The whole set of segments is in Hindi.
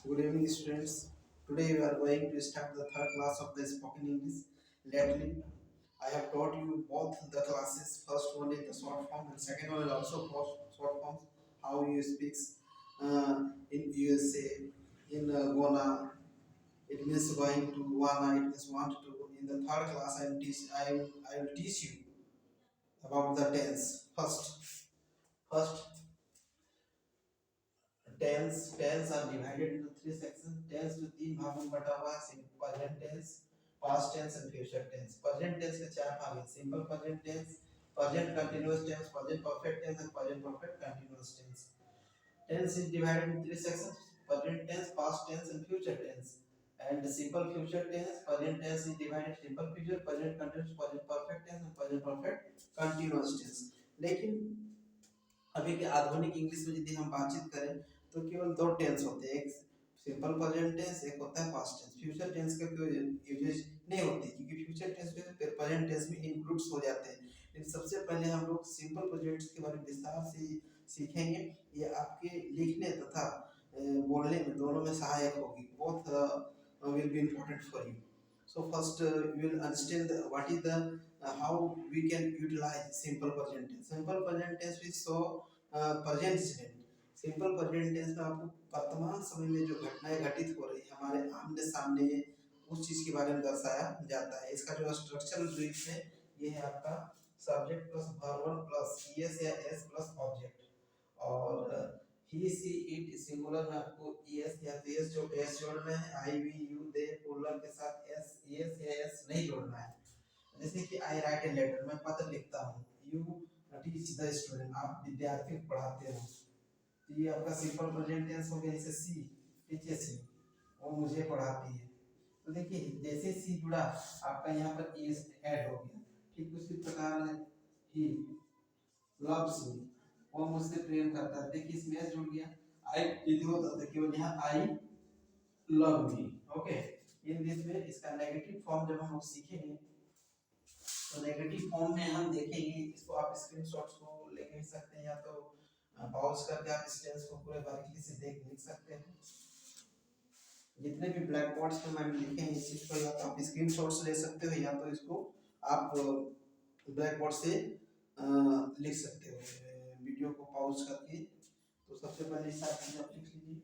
Good evening, students. Today we are going to start the third class of the spoken English. Lately, I have taught you both the classes. First one is the short form, and second one is also short forms. How you speak in USA, in Ghana. It means going to Ghana. It means want to. In the third class, I will teach you about the tense. First tense are divided into three sections. Tense जो तीन भागों में बटा हुआ है, present tense, past tense and future tense. Present tense के चार भाग हैं, simple present tense, present continuous tense, present perfect tense and present perfect continuous tense. Tense is divided into three sections: present tense, past tense and future tense. And simple future tense, present tense is divided simple future, present continuous, present perfect tense and present perfect continuous tense। लेकिन अभी के आधुनिक इंग्लिश में यदि हम बातचीत करें तो केवल दो टेंस होते हैं, एक सिंपल प्रेजेंट टेंस, एक होता है पास्ट टेंस। फ्यूचर टेंस का कोई यूजेज नहीं होती क्योंकि फ्यूचर टेंस जो है प्रेजेंट टेंस में इंक्लूड्स हो जाते हैं। लेकिन सबसे पहले हम लोग सिंपल प्रेजेंट के बारे में विस्तार से सीखेंगे। ये आपके लिखने तथा बोलने में दोनों में सहायक होगी। Both will be important for you. So first you will understand what is the how we can utilize simple present tense. Simple present tense we saw present state. Simple present tense में आपको वर्तमान समय में जो घटनाएं घटित हो रही है हमारे आमने सामने, उस चीज के बारे में दर्शाया जाता है। इसका जो स्ट्रक्चरल ब्रीफ है ये है आपका subject plus verb plus ES या एस प्लस ऑब्जेक्ट। और ही सी इट सिंगुलर में आपको ईएस या एस जो एस जोड़ना है, आई वी यू दे प्लूरल के साथ एस ईएस या एस नहीं जोड़ना है। जैसे कि आई राइट ए लेटर, मैं पत्र लिखता हूँ। यू टीच द स्टूडेंट, आप विद्यार्थी को पढ़ाते हो। तो ये आपका सिंपल प्रेजेंट टेंस हो गया। जैसे सी टीचर्स मी, वो मुझे पढ़ाती है। तो देखिए जैसे सी जुड़ा आपका यहाँ पर एस ऐड हो गया। ठीक उसी प्रकार ही लव्स मी, वो मुझसे प्रेम करता है। देखिए इसमें एस जुड़ गया। आई यदि होता तो केवल यहाँ I love me. Okay, in this में इसका नेगेटिव फॉर्म जब हम लोग सीखेंगे तो नेगेटिव फॉर्म में हम देखेंगे। इसको आप स्क्रीनशॉट्स को लेके सकते हैं या तो पॉज करके आप इस टेंस को पूरे बारीकी से लिख सकते हैं। जितने भी ब्लैक बोर्ड्स पे मैंने लिखे हैं इस चीज को या तो आप स्क्रीनशॉट्स ले सकते हो या तो इसको आप ब्लैक बोर्ड से लिख सकते हो वीडियो को पॉज करके। तो सबसे पहले इस आप लिख लीजिए।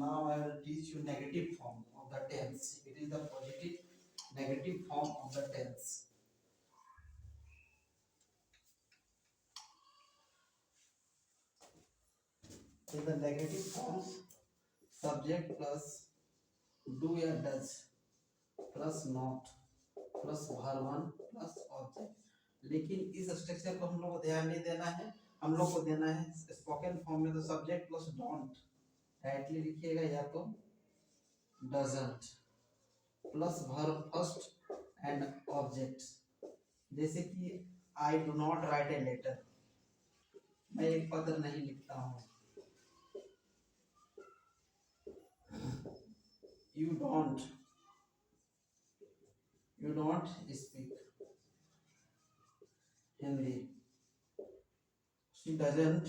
Now I will teach you negative form of the tense. It is the positive negative form of the tense. In the negative forms, subject plus do या does plus not plus verb one plus object। लेकिन इस स्ट्रक्चर को हम लोग को ध्यान नहीं देना है, हम लोग को देना है स्पोकन फॉर्म में। तो सब्जेक्ट प्लस डोंट डायरेक्टली लिखिएगा या तो doesn't plus verb first and object. जैसे कि I do not write a letter, मैं एक पत्र नहीं लिखता हूँ। You don't speak Hindi. she doesn't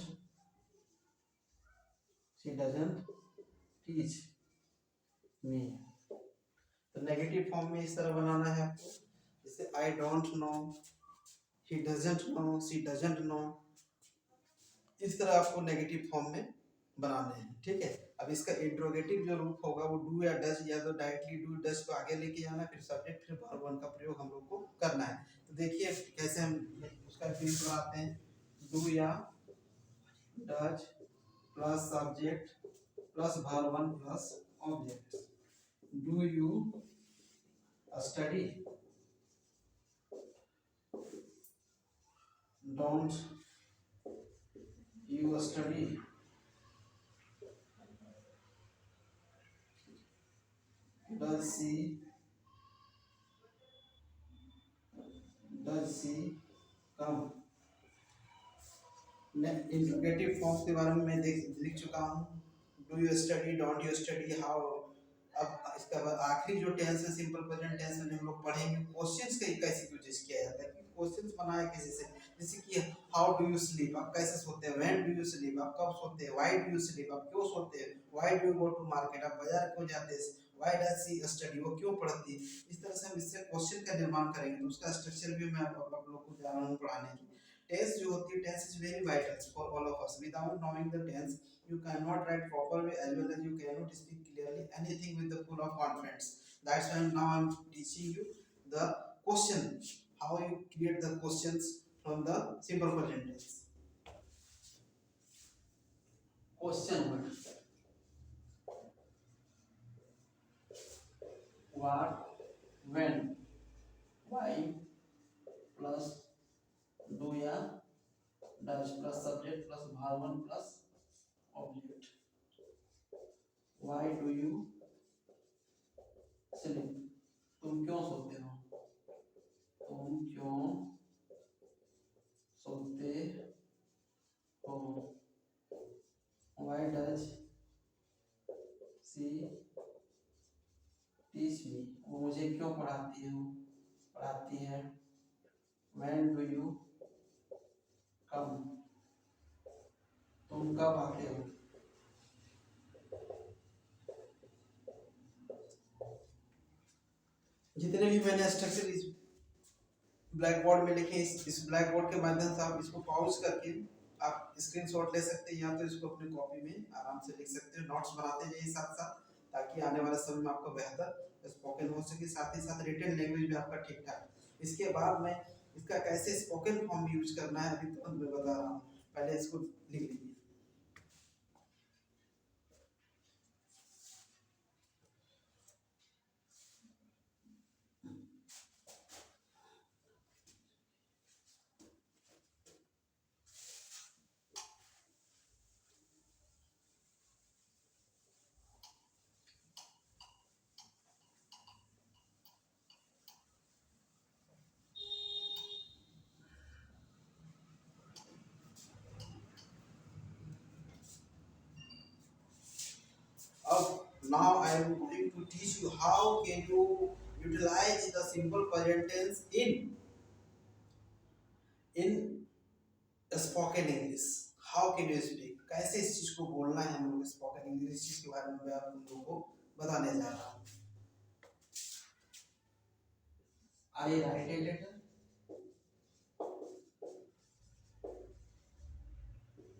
teach me। तो नेगेटिव फॉर्म में इस तरह बनाना है आपको। जैसे I don't know, he doesn't know, she doesn't know। इस तरह आपको नेगेटिव फॉर्म में बनाने हैं। ठीक है, अब इसका इंट्रोगेटिव जो रूप होगा वो डू या डज, या तो डायरेक्टली डू डज को आगे लेके जाना, फिर सब्जेक्ट फिर वर्ब वन का प्रयोग हम लोग को करना है। तो देखिए कैसे हम उसका फील बनाते हैं। डू या does plus subject plus verb one plus object. Do you study, don't you study, does she come। Interrogative forms के बारे में मैं लिख चुका हूँ। Do you study, don't you study, how. अब इसका बाद आखिरी जो टेंस है सिंपल प्रेजेंट टेंस में हम लोग पढ़ेंगे क्वेश्चंस का कैसे यूज किया जाता है, क्वेश्चंस बनाया किसी से, जैसे कि हाउ डू यू स्लीप, आप कैसे सोते हैं, व्हेन डू यू स्लीप, आप कब सोते हैं, व्हाई डू यू स्लीप, आप क्यों सोते हैं, why do you go to market, आप बाजार क्यों जाते हैं, व्हाई डज शी स्टडी, वो क्यों पढ़ती है। इस तरह से हम इससे क्वेश्चन का निर्माण करेंगे, तो उसका स्ट्रक्चर भी मैं आप लोग को जा रहा हूँ पढ़ाने की। टेंस जो होती है, tense is very vital for all of us, without knowing the tense you cannot write proper way as well as you cannot speak clearly anything with the full of confidence. That's why now I'm teaching you the question, how you create the questions from the simple present tense. Question word: what, when, why plus do या does plus subject plus verb one plus object. Why do you sleep, तुम क्यों सोते हो, तुम क्यों सोते हो। Why does she teach me, वो मुझे क्यों पढ़ाती है। When do you come, तुम कब आते हो। जितने भी मैंने स्ट्रक्चर इस ब्लैक बोर्ड में लिखे, इस ब्लैक बोर्ड के माध्यम से आप इसको पॉज करके आप स्क्रीनशॉट ले सकते हैं, या तो इसको अपनी कॉपी में आराम से लिख सकते हैं, नोट्स बनाते जाइए साथ साथ, ताकि आने वाले समय में आपको बेहतर स्पोकन हो सके, साथ ही साथ रिटन लैंग्वेज भी आपका ठीक ठाक। इसके बाद मैं इसका कैसे स्पोकन फॉर्म यूज करना है अभी तुरंत मैं बता रहा हूँ, पहले इसको लिख लीजिए। Now I am going to teach you how can you utilize the simple present tense in spoken English. How can you speak, कैसे इस चीज को बोलना है हम लोग स्पोकन इंग्लिश, इस चीज के बारे में मैं आप लोगों को बताने जा रहा हूँ। I write a letter,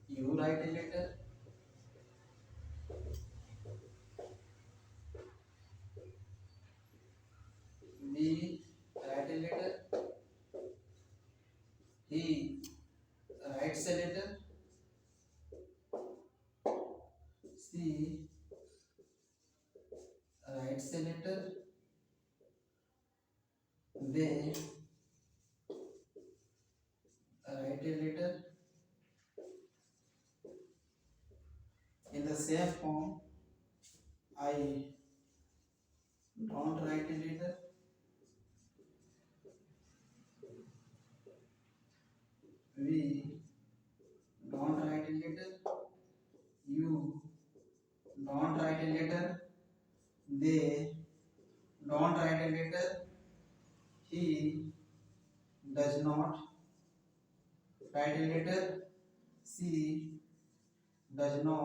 you write a letter, we write a letter, he writes a letter, she writes a letter, they write a letter. In the same form, I don't write a letter, we don't write a letter, you don't write a letter, they don't write a letter, he does not write a letter, she doesn't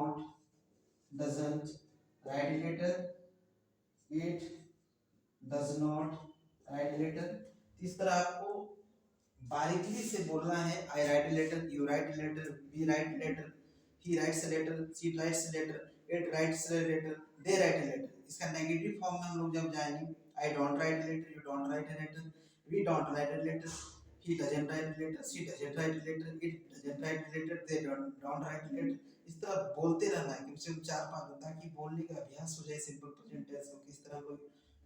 write a letter, it does not write a letter। इस तरह आपको बारीकी से बोलना है। I write letter, you write letter, we write letter, he writes letter, she writes letter, it writes letter, they write letter. इसका नेगेटिव फॉर्म में हम लोग जब जाएंगे, I don't write letter, you don't write letter, we don't write letter, he doesn't write letter, she doesn't write letter, it doesn't write letter, they don't write letter. इस तरह बोलते रहना है, कम से कम 4-5 बार, ताकि बोलने का अभ्यास हो जाए सिंपल प्रेजेंट टेंस को किस तरह हम लोग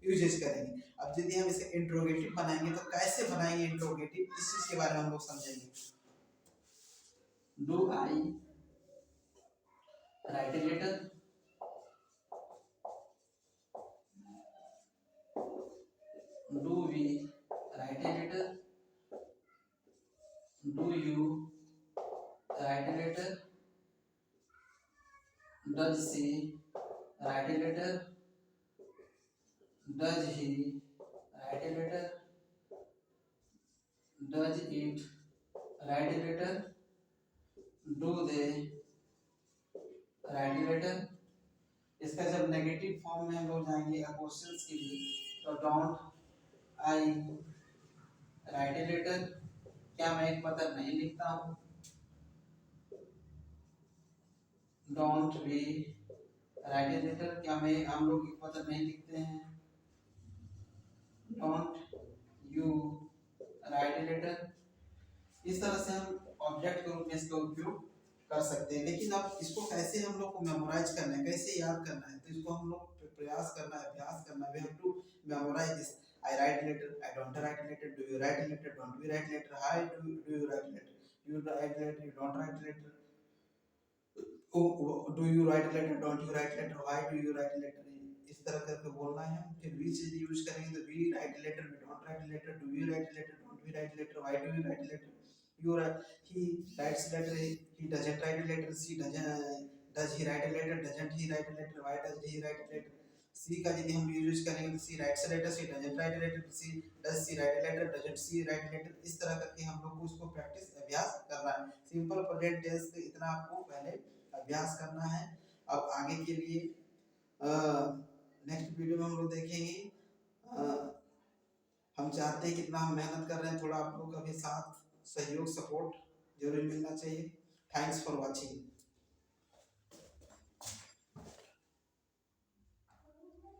यूजेस करेंगे। अब यदि हम इसे इंट्रोगेटिव बनाएंगे तो कैसे बनाएंगे इंट्रोगेटिव, इस चीज के बारे में हम लोग समझेंगे। Do I write a letter, do we write a letter, do you write a does she write a letter, does he write a letter, does it write a letter, do they write a letter. इसका जब नेगेटिव फॉर्म में हम लोग जाएंगे क्वेश्चंस के लिए, तो don't I write a letter, क्या मैं एक पत्र नहीं लिखता हूँ, don't we write a letter, क्या मैं हम लोग एक पत्र नहीं लिखते हैं, don't you write a letter. इस तरह से हम ऑब्जेक्ट के रूप में इसका उपयोग कर सकते हैं। लेकिन अब इसको कैसे हम लोग को मेमोराइज करना है, कैसे याद करना है, तो इसको हम लोग प्रयास करना है, अभ्यास करना है। We have to memorize this. I write letter, I don't write letter, do you write letter, don't we write letter, how do you write letter, you write letter, you don't write letter, do you write letter, don't you write letter, why do you write letter. इस तरह करके बोलना है। फिर वी से यूज करेंगे तो we write letter, we don't write letter, do you write letter, don't we write letter, why do you write letter, you write, he writes letter, he doesn't write a letter, she doesn't, does he write a letter, doesn't he write a letter, why does he write a letter। She का यदि हम यूज करेंगे तो she writes a letter, she doesn't write a letter, she does she write a letter, doesn't she write a letter. इस तरह करके हम लोग को उसको प्रैक्टिस अभ्यास करना है। सिंपल प्रेजेंट टेंस से इतना आपको पहले अभ्यास करना है। अब आगे के लिए नेक्स्ट वीडियो में हम लोग देखेंगे। हम चाहते हैं कितना हम मेहनत कर रहे हैं, थोड़ा आप लोग का भी साथ सहयोग सपोर्ट जरूर मिलना चाहिए। Thanks for watching.